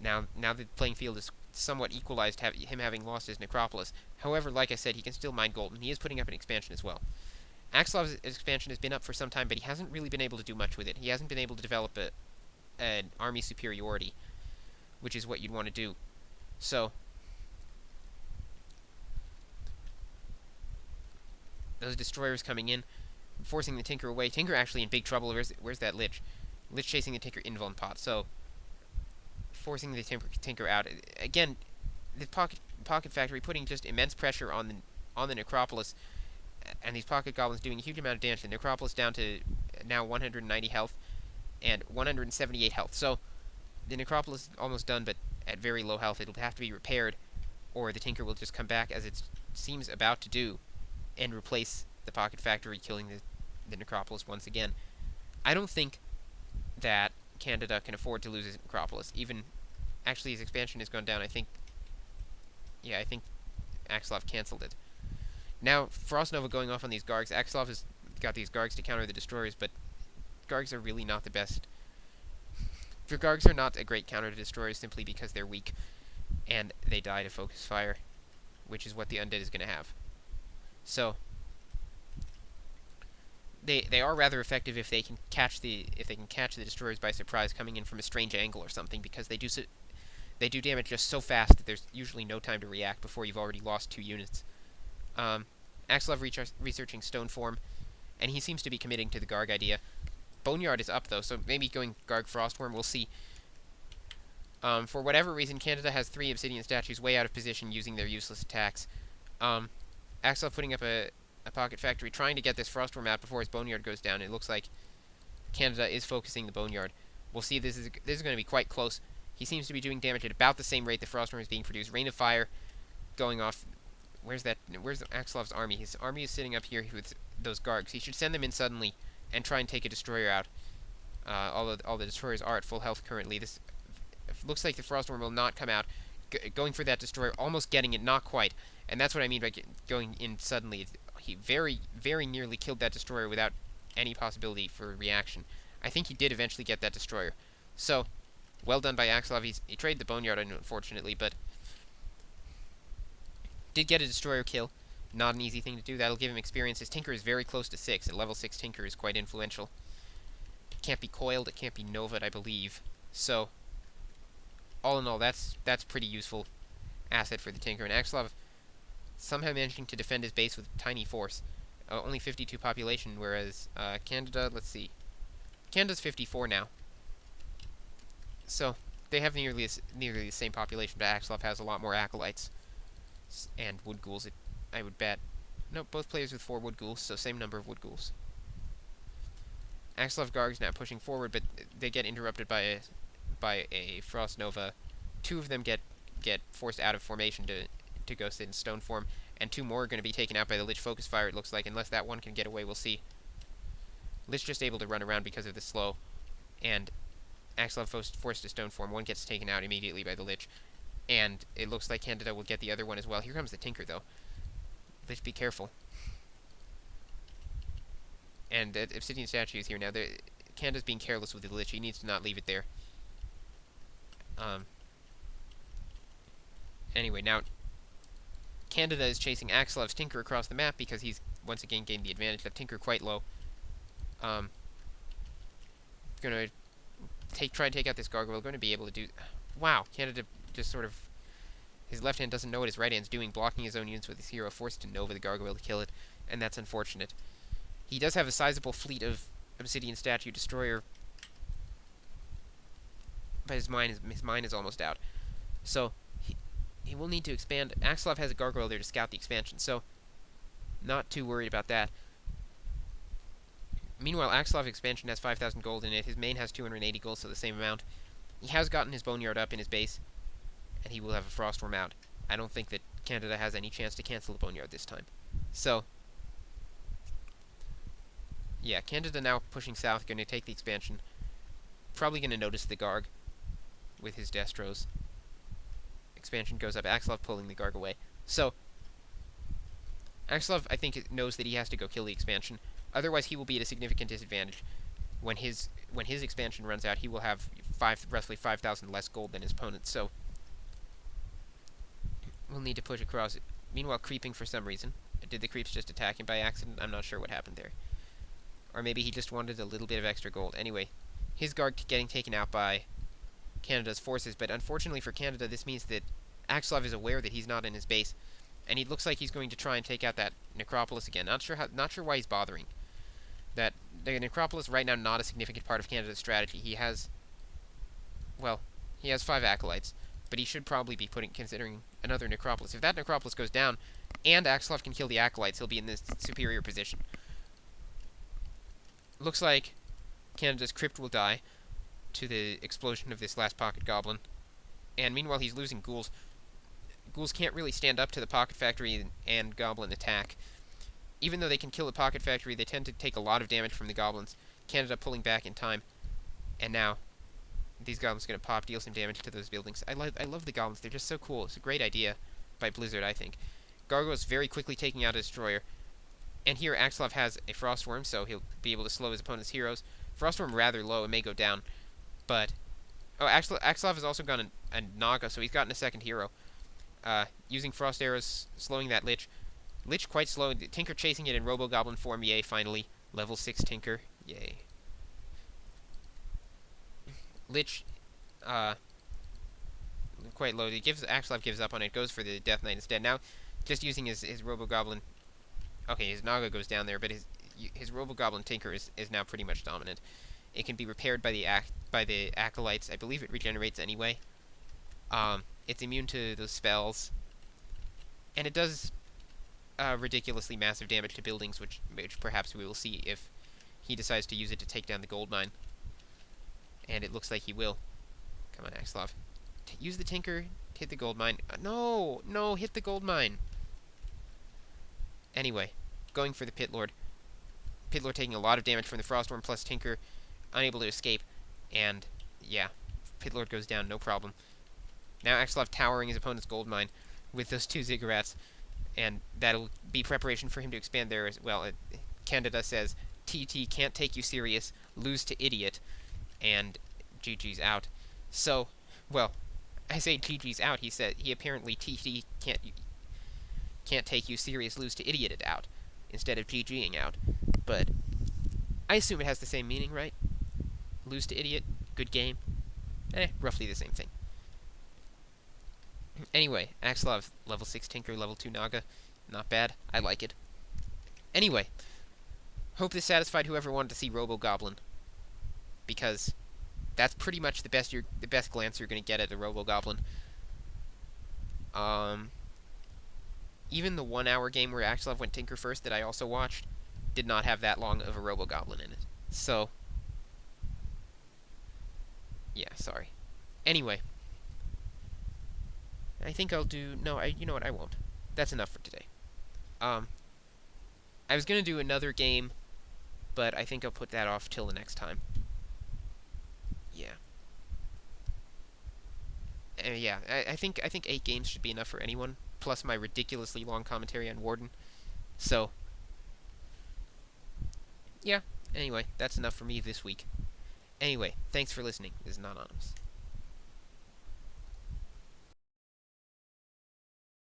Now the playing field is somewhat equalized, him having lost his necropolis. However, like I said, he can still mine gold, and he is putting up an expansion as well. Axslav's expansion has been up for some time, but he hasn't really been able to do much with it. He hasn't been able to develop an army superiority, which is what you'd want to do. So, those destroyers coming in, forcing the Tinker away. Tinker actually in big trouble. Where's that Lich? Lich chasing the Tinker invuln pot. So, forcing the Tinker out. Again, the pocket factory putting just immense pressure on the necropolis, and these pocket goblins doing a huge amount of damage. The necropolis down to now 190 health and 178 health. So the necropolis is almost done, but at very low health. It'll have to be repaired, or the Tinker will just come back, as it seems about to do, and replace the pocket factory, killing the necropolis once again. I don't think that Candida can afford to lose his necropolis. Even actually, his expansion has gone down. I think Axslav cancelled it. Now, Frost Nova going off on these Gargs. Axslav has got these Gargs to counter the destroyers, but Gargs are really not the best. The Gargs are not a great counter to destroyers simply because they're weak, and they die to focus fire, which is what the undead is going to have. So they are rather effective if they can catch the destroyers by surprise, coming in from a strange angle or something, because they do damage just so fast that there's usually no time to react before you've already lost 2 units. Axslav researching Stone Form, and he seems to be committing to the Garg idea. Boneyard is up, though, so maybe going Garg Frostworm, we'll see. For whatever reason, Candida has 3 Obsidian statues way out of position using their useless attacks. Axslav putting up a pocket factory, trying to get this Frostworm out before his Boneyard goes down. It looks like Candida is focusing the Boneyard. We'll see, this is going to be quite close. He seems to be doing damage at about the same rate the Frostworm is being produced. Rain of Fire going off. Where's Axslav's army? His army is sitting up here with those Gargs. He should send them in suddenly and try and take a destroyer out. All the destroyers are at full health currently. This looks like the Frostworm will not come out. Going for that destroyer, almost getting it, not quite. And that's what I mean by going in suddenly. He very, very nearly killed that destroyer without any possibility for reaction. I think he did eventually get that destroyer. So, well done by Axslav. He traded the Boneyard, unfortunately, but did get a destroyer kill. Not an easy thing to do. That'll give him experience. His Tinker is very close to 6. A level 6 Tinker is quite influential. It can't be coiled. It can't be Nova'd, I believe. So, all in all, that's pretty useful asset for the Tinker. And Axslav somehow managing to defend his base with tiny force. Only 52 population, whereas Candida, let's see. Candida's 54 now. So, they have nearly the same population, but Axslav has a lot more acolytes and wood ghouls, I would bet. No, both players with 4 wood ghouls, so same number of wood ghouls. Axslav Garg's now pushing forward, but they get interrupted by a Frost Nova. 2 of them get forced out of formation to go sit in Stone Form, and 2 more are going to be taken out by the Lich Focus Fire, it looks like, unless that one can get away, we'll see. Lich just able to run around because of the slow, and Axslav forced to Stone Form. 1 gets taken out immediately by the Lich, and it looks like Candida will get the other one as well. Here comes the Tinker, though. Lich, be careful. And the Obsidian statue is here now. Candida's being careless with the Lich. He needs to not leave it there. Anyway, now Candida is chasing Axslav's Tinker across the map because he's once again gained the advantage. That Tinker quite low. Gonna try to take out this Gargoyle. Going to be able to do. Wow, Candida just sort of. His left hand doesn't know what his right hand's doing, blocking his own units with his hero, forced to Nova the Gargoyle to kill it, and that's unfortunate. He does have a sizable fleet of Obsidian Statue Destroyer, but his mine is almost out. So he will need to expand. Axslav has a Gargoyle there to scout the expansion, so not too worried about that. Meanwhile, Axslav's expansion has 5,000 gold in it. His main has 280 gold, so the same amount. He has gotten his Boneyard up in his base, and he will have a Frostworm out. I don't think that Candida has any chance to cancel the Boneyard this time. So, yeah, Candida now pushing south, going to take the expansion. Probably going to notice the Garg with his Destros. Expansion goes up, Axslav pulling the Garg away. So, Axslav, I think, knows that he has to go kill the expansion. Otherwise, he will be at a significant disadvantage. When his expansion runs out, he will have roughly 5,000 less gold than his opponent, so we'll need to push across it. Meanwhile, creeping for some reason. Did the creeps just attack him by accident? I'm not sure what happened there. Or maybe he just wanted a little bit of extra gold. Anyway, his guard getting taken out by Canada's forces, but unfortunately for Canada, this means that Axslav is aware that he's not in his base, and he looks like he's going to try and take out that necropolis again. Not sure why he's bothering. That the necropolis right now not a significant part of Canada's strategy. He has 5 acolytes, but he should probably be considering another necropolis. If that necropolis goes down, and Axslav can kill the acolytes, he'll be in this superior position. Looks like Canada's crypt will die to the explosion of this last pocket goblin, and meanwhile he's losing ghouls. Ghouls can't really stand up to the pocket factory and goblin attack. Even though they can kill the pocket factory, they tend to take a lot of damage from the goblins. Canada pulling back in time, and now these goblins are going to pop, deal some damage to those buildings. I love the goblins. They're just so cool. It's a great idea by Blizzard, I think. Gargoyle's very quickly taking out a destroyer. And here Axslav has a Frostworm, so he'll be able to slow his opponent's heroes. Frostworm rather low, it may go down. But Axslav has also got a Naga, so he's gotten a second hero. Using Frost Arrows, slowing that Lich. Lich quite slow. Tinker chasing it in Robo-Goblin form. Yay, finally. Level 6 Tinker. Yay. Lich, quite low. Axslav gives up on it, goes for the Death Knight instead. Now, just using his Robo-Goblin. Okay, his Naga goes down there, but his Robo-Goblin Tinker is now pretty much dominant. It can be repaired by the Acolytes. I believe it regenerates anyway. It's immune to those spells. And it does ridiculously massive damage to buildings, which perhaps we will see if he decides to use it to take down the gold mine. And it looks like he will. Come on, Axslav. Use the Tinker, hit the gold mine. No, hit the gold mine. Anyway, going for the Pit Lord. Pit Lord taking a lot of damage from the Frostworm plus Tinker, unable to escape. And, yeah, Pit Lord goes down, no problem. Now Axslav towering his opponent's gold mine with those 2 ziggurats. And that'll be preparation for him to expand there as well. Candida says, TT can't take you serious, lose to idiot. And GG's out. So, well, I say GG's out. He apparently TT can't take you serious, lose to idiot it out, instead of GGing out. But I assume it has the same meaning, right? Lose to idiot, good game. Roughly the same thing. Anyway, Axslav, level 6 Tinker, level 2 Naga. Not bad. I like it. Anyway, hope this satisfied whoever wanted to see Robo-Goblin, because that's pretty much the best glance you're going to get at a Robo-Goblin. Even the 1 hour game where Axslav went Tinker first that I also watched did not have that long of a Robo-Goblin in it. So, yeah, sorry. Anyway, I think I'll do... No, you know what, I won't. That's enough for today. I was going to do another game, but I think I'll put that off till the next time. Yeah. Yeah, I think 8 games should be enough for anyone, plus my ridiculously long commentary on Warden. So, yeah, anyway, that's enough for me this week. Anyway, thanks for listening. This is Anonymous.